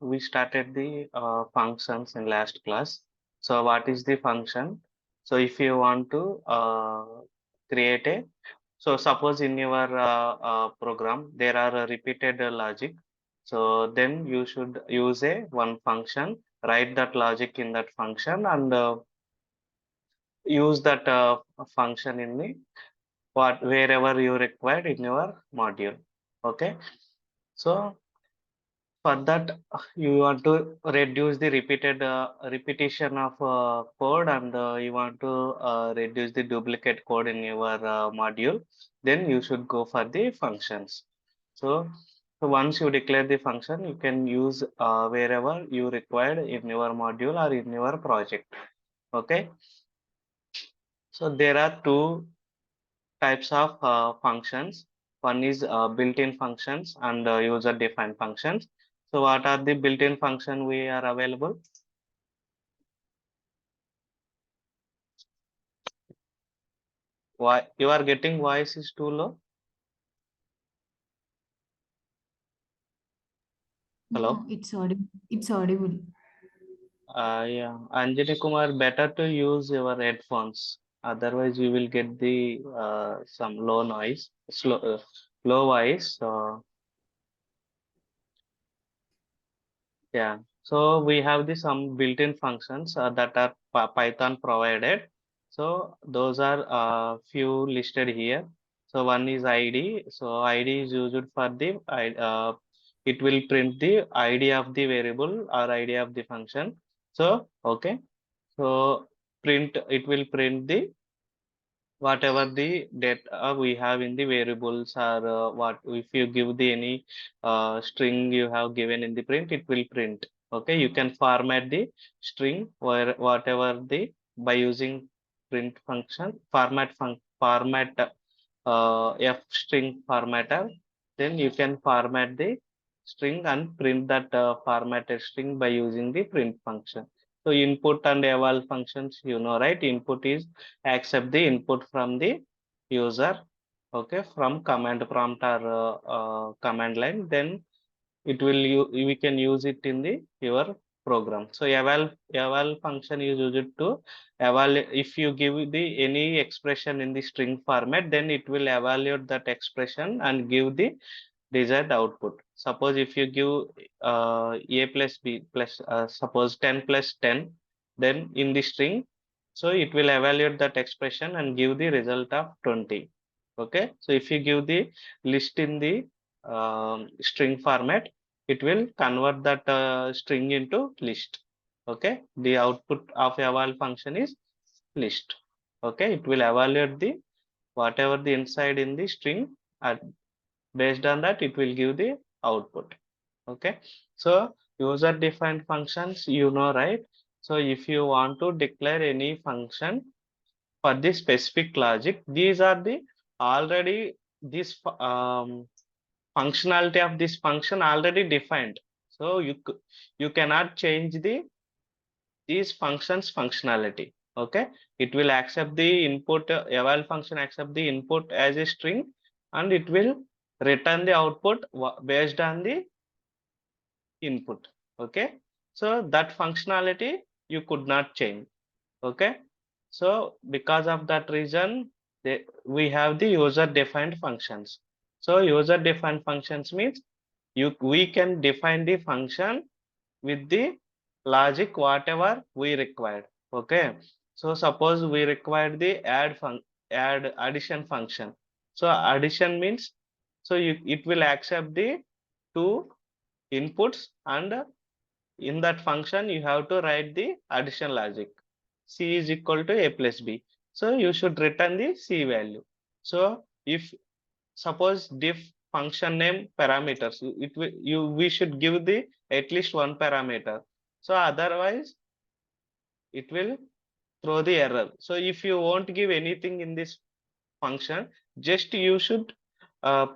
we started the functions in last class. So what is the function? So if you want to create a, so suppose in your program there are a repeated logic. So then you should use a one function, write that logic in that function, and use that function in the what wherever you required in your module. Okay. So for that, you want to reduce the repeated repetition of code, and you want to reduce the duplicate code in your module. Then you should go for the functions. So, so once you declare the function, you can use wherever you required in your module or in your project. Okay. So there are two types of functions. One is built-in functions and user-defined functions. So what are the built-in function we are available? Why you are getting voice is too low? Hello? No, it's audible. It's audible. Yeah, Anjali Kumar, better to use your headphones. Otherwise, you will get the some low noise, low voice. So yeah, so we have the some built-in functions that are Python provided. So those are few listed here. So one is ID. So ID is used for the it will print the ID of the variable or ID of the function. So okay, so print it will print the whatever the data we have in the variables, or what if you give the any string you have given in the print, it will print. Okay, you can format the string where whatever the by using print function format f string formatter. Then you can format the string and print that formatted string by using the print function. So input and eval functions, you know, right? Input is accept the input from the user, okay, from command prompt or command line. Then it will we can use it in the your program. So eval function is used to eval. If you give the any expression in the string format, then it will evaluate that expression and give the desired output. Suppose if you give a plus b plus suppose 10 plus 10, then in the string, so it will evaluate that expression and give the result of 20. Okay, so if you give the list in the string format, it will convert that string into list. Okay, the output of eval function is list. Okay, it will evaluate the whatever the inside in the string, and based on that it will give the output. Okay, so user defined functions, you know, right? So if you want to declare any function for this specific logic, these are the already this functionality of this function already defined. So you cannot change the these functions functionality. Okay, it will accept the input, eval function accept the input as a string, and it will return the output based on the input. Okay, so that functionality you could not change. Okay, so because of that reason, we have the user defined functions. So user defined functions means we can define the function with the logic whatever we required. Okay, so suppose we required the add addition function. So addition means, so it will accept the two inputs, and in that function you have to write the addition logic. C is equal to a plus b, so you should return the c value. So if suppose diff function name parameters, it will you we should give the at least one parameter. So otherwise it will throw the error. So if you won't give anything in this function, just you should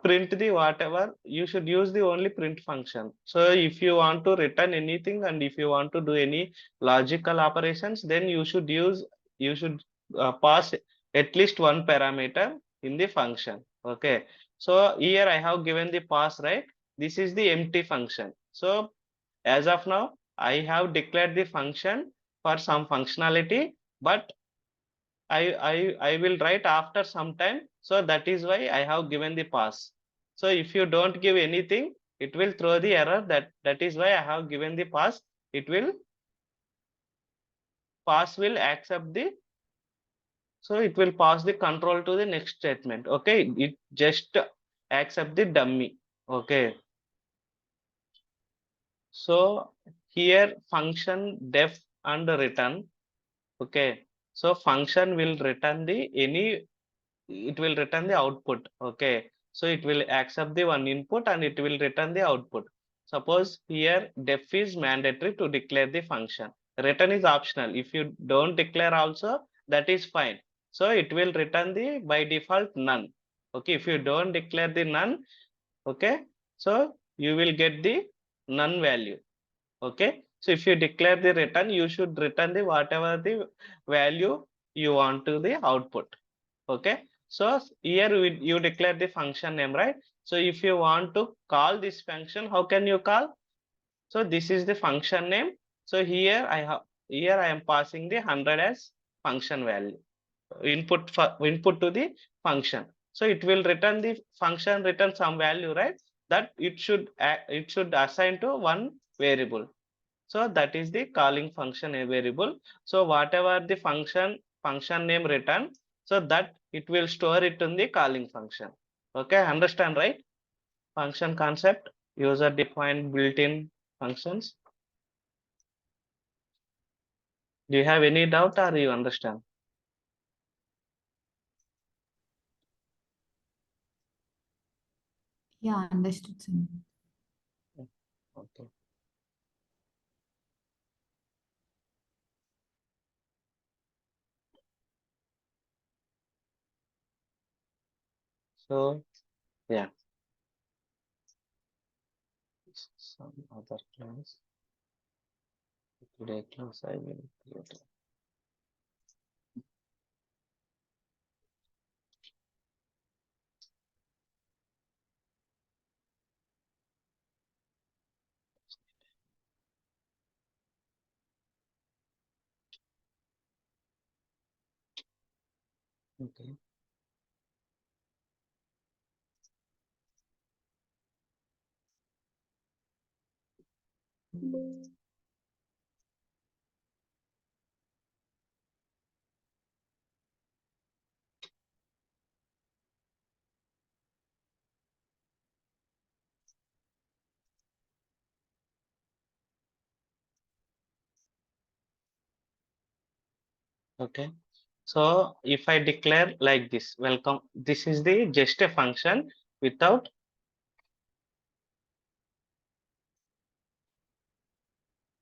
print the whatever, you should use the only print function. So if you want to return anything, and if you want to do any logical operations, then you should pass at least one parameter in the function. Okay, so here I have given the pass, right? This is the empty function. So As of now, I have declared the function for some functionality, but I will write after some time. So that is why I have given the pass. So if you don't give anything, it will throw the error. That is why I have given the pass. It will pass will accept the, so it will pass the control to the next statement. Okay, it just accept the dummy. Okay, so here function def and return. Okay, so function will return the any, it will return the output. Okay, so it will accept the one input and it will return the output. Suppose here def is mandatory to declare the function, return is optional. If you don't declare also, that is fine. So it will return the by default none. Okay, if you don't declare the none, okay, so you will get the none value. Okay, so if you declare the return, you should return the whatever the value you want to the output. Okay, so here you declare the function name, right? So if you want to call this function, how can you call? So this is the function name. So here I am passing the 100 as function value, input for input to the function. So it will return the function, return some value, right? That it should assign to one variable. So that is the calling function a variable. So whatever the function name return, so that it will store it in the calling function. Okay, understand, right? Function concept, user defined built-in functions. Do you have any doubt or you understand? Yeah, understood, sir. Okay. So yeah, some other class. Today class I will create. Okay. Okay. So if I declare like this, welcome, this is the just a function without,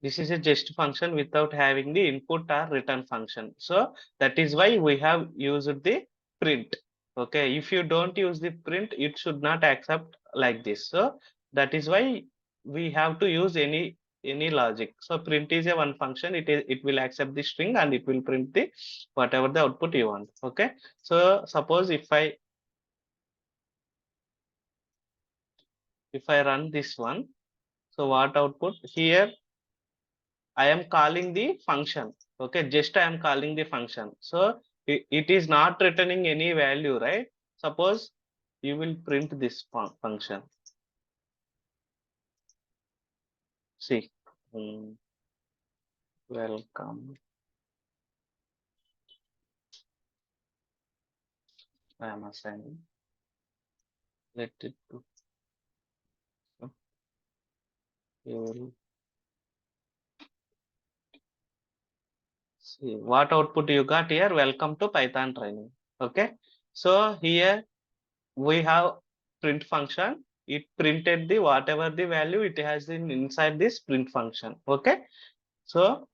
this is a just function without having the input or return function. So that is why we have used the print. Okay, if you don't use the print, it should not accept like this. So that is why we have to use any logic. So print is a one function, it will accept the string and it will print the whatever the output you want. Okay, so suppose if I run this one, so what output here? I am calling the function. Okay, just I am calling the function. So it is not returning any value, right? Suppose you will print this function. See, welcome. I am assigning. Let it to. You will see what output you got here. Welcome to Python training. Okay, so here we have print function. It printed the whatever the value it has in inside this print function. Okay, so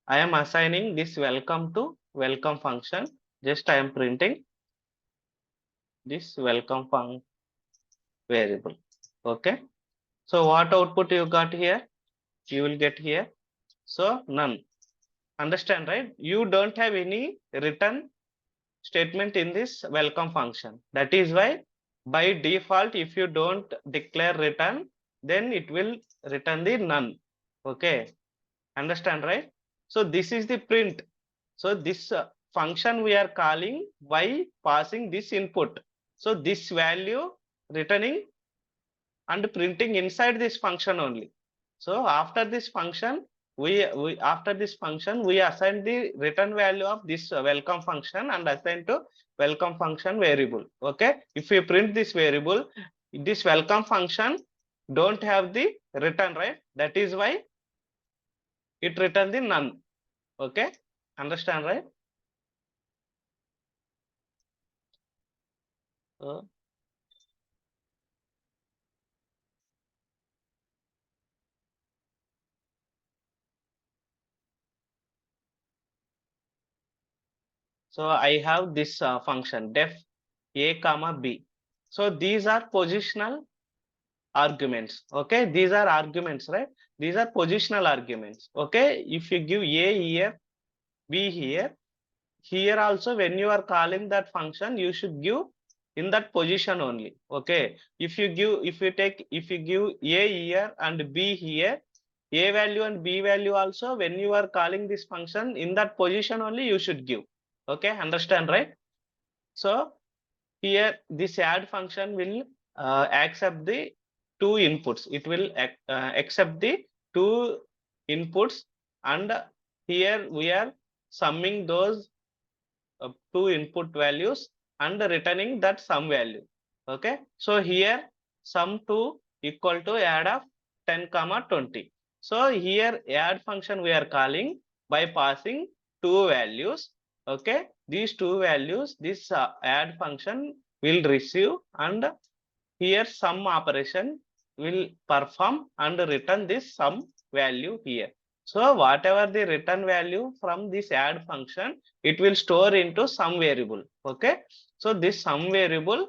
I am assigning this welcome to welcome function. Just I am printing this welcome function variable. Okay, so what output you got here? You will get here. So none. Understand, right? You don't have any return statement in this welcome function. That is why by default, if you don't declare return, then it will return the none. Okay, understand, right? So this is the print. So this function we are calling by passing this input. So this value returning and printing inside this function only. So after this function, we after this function we assign the return value of this welcome function and assign to welcome function variable. Okay, if we print this variable, this welcome function don't have the return, right? That is why it return the none. Okay, understand, right? Uh, so I have this function def a comma b. So these are positional arguments. Okay, these are arguments, right? These are positional arguments. Okay, if you give a here, b here, here also when you are calling that function, you should give in that position only. Okay, if you give a here and b here, a value and b value also when you are calling this function in that position only you should give. Okay, understand, right? So here this add function will accept the two inputs. It will accept the two inputs, and here we are summing those two input values and returning that sum value. Okay, so here sum 2 equal to add of 10 comma 20. So here add function we are calling by passing two values. Okay, these two values this add function will receive, and here sum operation will perform and return this sum value here. So whatever the return value from this add function, it will store into some variable. Okay, so this sum variable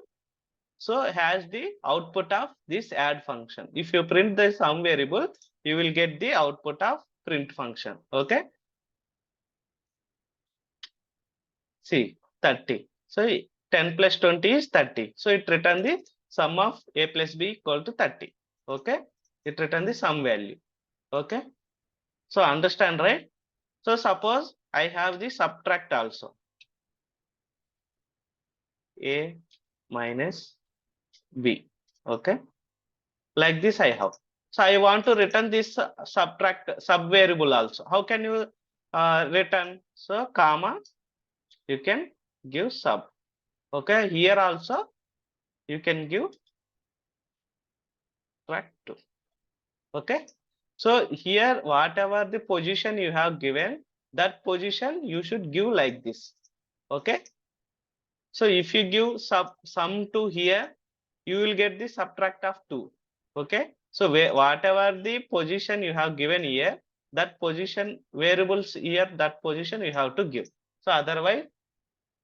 so has the output of this add function. If you print the sum variable, you will get the output of print function. Okay, see 30. So 10 plus 20 is 30. So it return the sum of a plus b equal to 30. Okay, it return the sum value. Okay, so understand, right? So suppose I have the subtract also, a minus b. Okay, like this I have. So I want to return this subtract sub variable also. How can you return? So comma, you can give sub. Okay, here also you can give tract 2. Okay, so here whatever the position you have given, that position you should give like this. Okay, so if you give sum to here, you will get the subtract of 2. Okay, so whatever the position you have given here, that position variables here, that position you have to give. So otherwise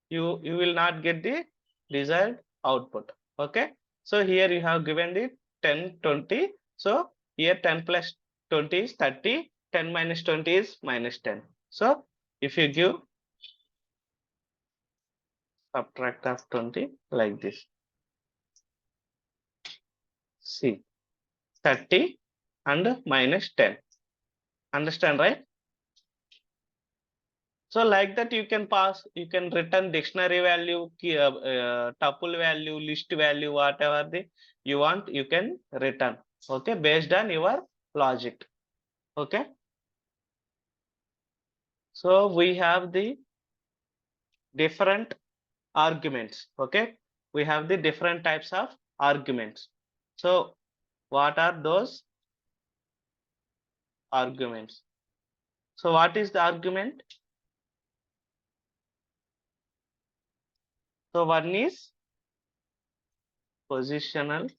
you will not get the desired output. Okay, so here you have given the 10 20. So here 10 plus 20 is 30, 10 minus 20 is minus 10. So if you give subtract of 20 like this, see 30 and minus 10. Understand, right? So like that you can pass, you can return dictionary value, tuple value, list value, whatever the you want, you can return. Okay, based on your logic. Okay, so we have the different arguments. Okay, we have the different types of arguments. So what are those arguments? So what is the argument? So one is positional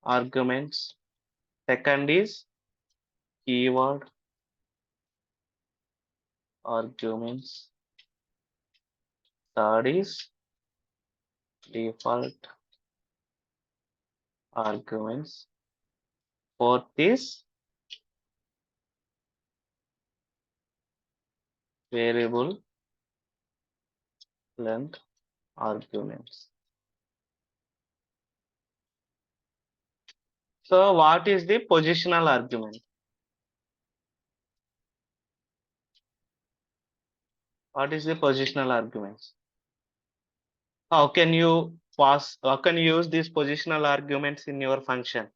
arguments. Second is keyword arguments. Third is default arguments. Fourth is variable length arguments. So what is the positional argument? What is the positional argument? How can you use these positional arguments in your function?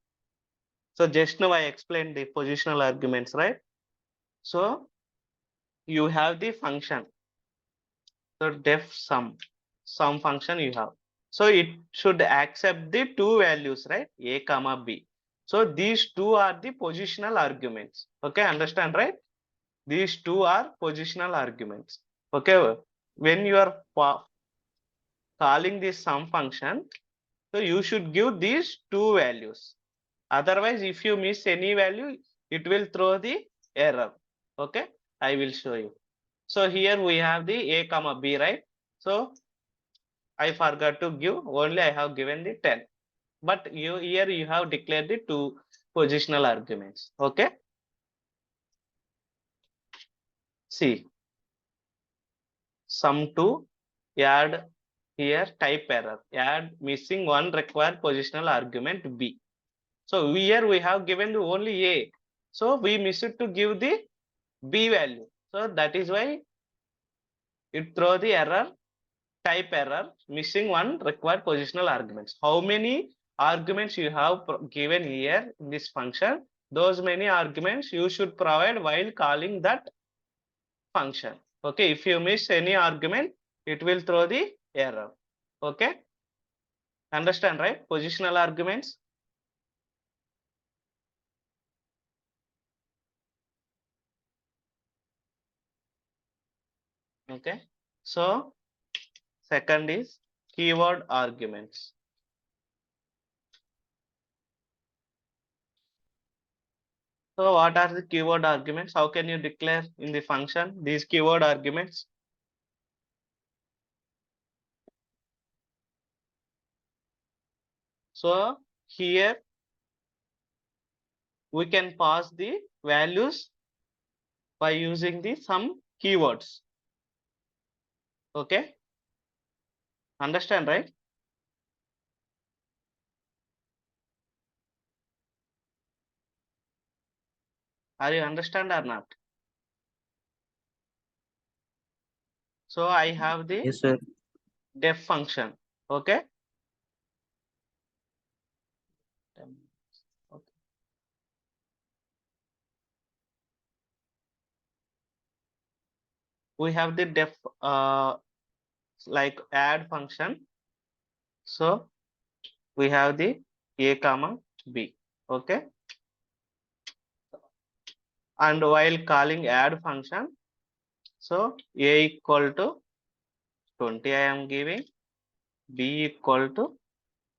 So just now I explained the positional arguments, right? So you have the function. So def sum function you have. So it should accept the two values, right? A comma B. So these two are the positional arguments. Okay, understand, right? These two are positional arguments. Okay, when you are calling this sum function, so you should give these two values. Otherwise, if you miss any value, it will throw the error. Okay, I will show you. So here we have the A comma B, right? So I forgot to give, only I have given the 10. But here you have declared the two positional arguments. Okay. See, sum to add here type error. Add missing one required positional argument B. So here we have given the only A. So we miss it to give the B value. So that is why it throw the error, type error, missing one required positional arguments. How many arguments you have given here in this function? Those many arguments you should provide while calling that function. Okay, if you miss any argument, it will throw the error. Okay, understand, right? Positional arguments. Okay, so second is keyword arguments. So what are the keyword arguments? How can you declare in the function these keyword arguments? So here we can pass the values by using the some keywords. Okay, understand, right? Are you understand or not? So I have the Yes, sir. def function. Okay. Okay. We have the def like add function. So we have the A comma B. Okay. And while calling add function, so A equal to 20 I am giving, B equal to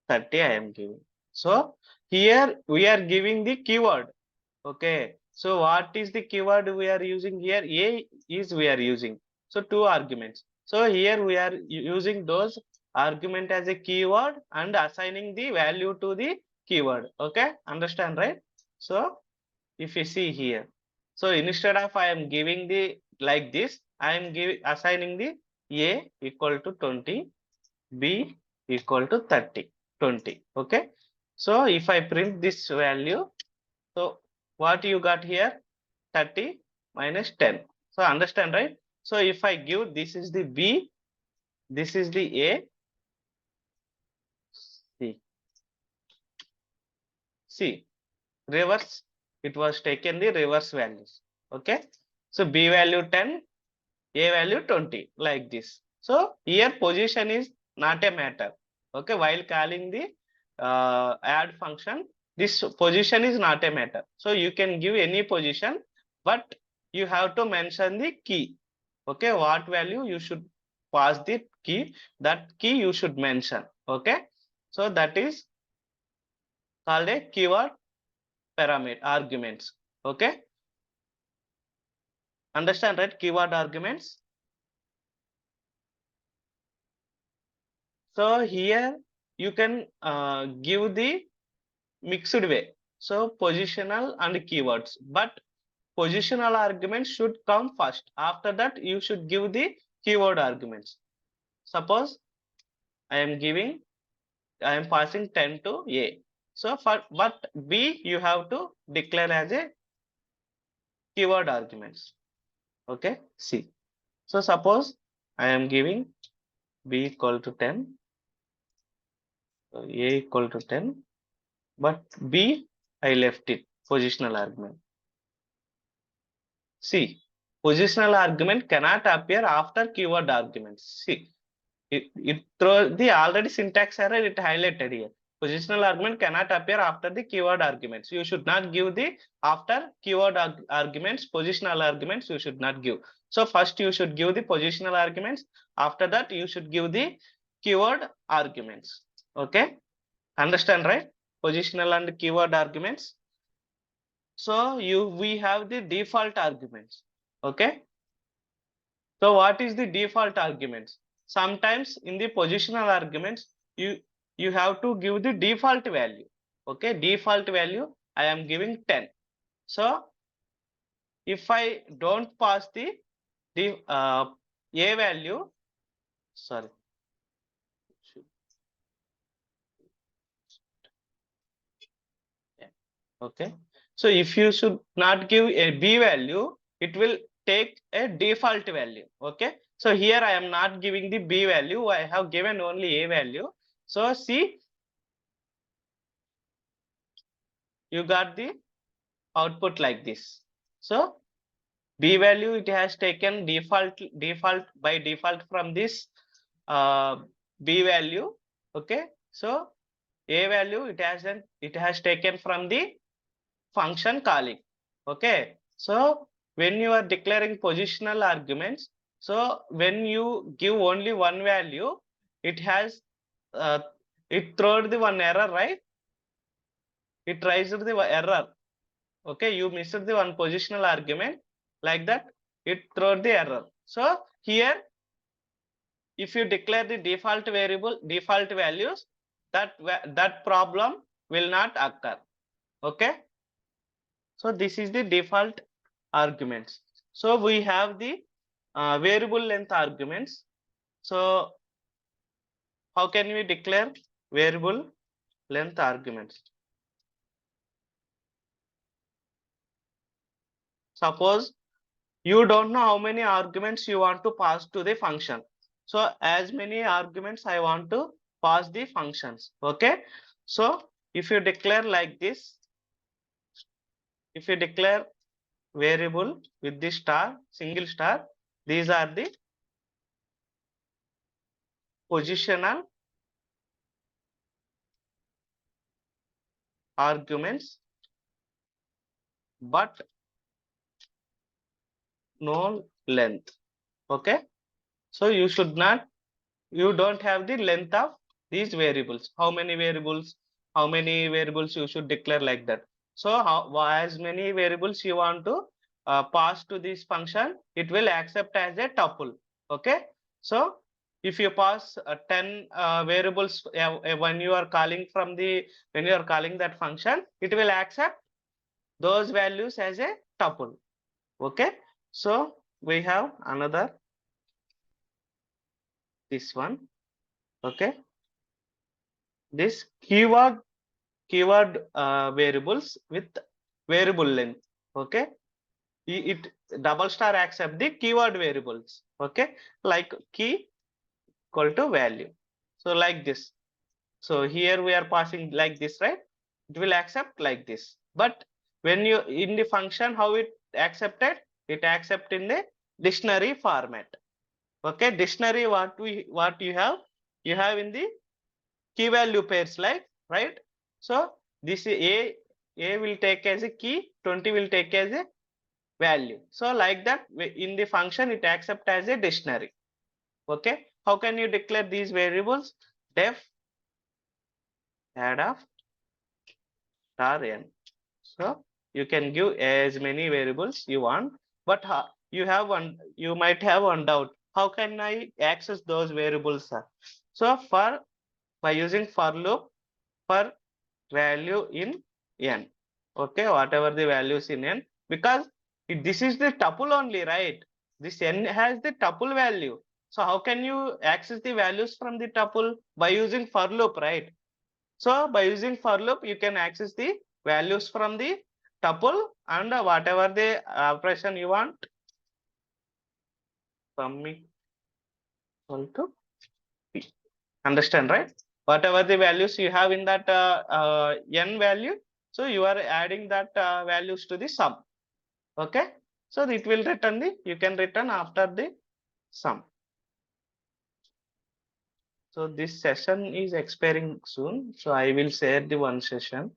30 I am giving. So here we are giving the keyword. Okay. So what is the keyword we are using here? A is we are using. So two arguments. So here we are using those argument as a keyword and assigning the value to the keyword. Okay. Understand, right? So if you see here, so instead of I am giving the like this, I am assigning the A equal to 20, B equal to 30, 20. Okay. So if I print this value, so what you got here? 30 minus 10. So understand, right? So if I give this is the B, this is the A, C. See, reverse, it was taken the reverse values. Okay. So B value 10, A value 20, like this. So here position is not a matter. Okay, while calling the add function, this position is not a matter. So you can give any position, but you have to mention the key. Okay, what value you should pass the key, that key you should mention. Okay, so that is called a keyword parameter arguments. Okay, understand, right? Keyword arguments. So here you can give the mixed way. So positional and keywords, but positional arguments should come first. After that, you should give the keyword arguments. Suppose I am passing 10 to A. So but B you have to declare as a keyword arguments. Okay, C. So suppose I am giving B equal to 10, A equal to 10, but B I left it positional argument. C. Positional argument cannot appear after keyword arguments. See, it throw the already syntax error it highlighted here. Positional argument cannot appear after the keyword arguments. You should not give the after keyword arguments, positional arguments you should not give. So first you should give the positional arguments. After that you should give the keyword arguments. Okay, understand, right? Positional and keyword arguments. So we have the default arguments. Okay. So what is the default arguments? Sometimes in the positional arguments, you have to give the default value. Okay, default value I am giving 10. So if I don't pass the a value, sorry. Okay. So if you should not give a b value, it will take a default value. Okay. So here I am not giving the b value. I have given only a value. So see, you got the output like this. So b value it has taken default by default from this b value. Okay. So a value it has taken from the function calling. Okay. So when you are declaring positional arguments, so when you give only one value, it has it throws the one error, right? It raised the error. Okay, you missed the one positional argument, like that it throws the error. So here if you declare the default variable, default values, that problem will not occur. Okay. So this is the default arguments. So we have the variable length arguments. So how can we declare variable length arguments? Suppose you don't know how many arguments you want to pass to the function. So as many arguments I want to pass the functions. Okay. So if you declare like this, if you declare variable with the star, single star, these are the positional arguments, but no length. Okay. So you should not, you don't have the length of these variables. How many variables you should declare, like that. So as many variables you want to pass to this function, it will accept as a tuple. Okay. So if you pass 10 variables when you are calling that function, it will accept those values as a tuple. Okay. So we have another, this one. Okay. This keyword variables with variable length. Okay. It double star accept the keyword variables. Okay. Like key equal to value. So like this. So here we are passing like this, right? It will accept like this. But when you in the function, how it accepted? It accept in the dictionary format. Okay. Dictionary, what you have? You have in the key value pairs, like, right? So this a will take as a key, 20 will take as a value. So like that in the function it accept as a dictionary. Okay. How can you declare these variables? Def add of star n. So you can give as many variables you want, but you might have one doubt. How can I access those variables? So by using for loop, for value in n. Okay, whatever the values in n, because this is the tuple only, right? This n has the tuple value. So how can you access the values from the tuple? By using for loop, right? So by using for loop, you can access the values from the tuple and whatever the operation you want. Sum equal to p. Understand, right? Whatever the values you have in that n value, so you are adding that values to the sum. Okay, so it will return the, you can return after the sum. So this session is expiring soon, so I will share the one session.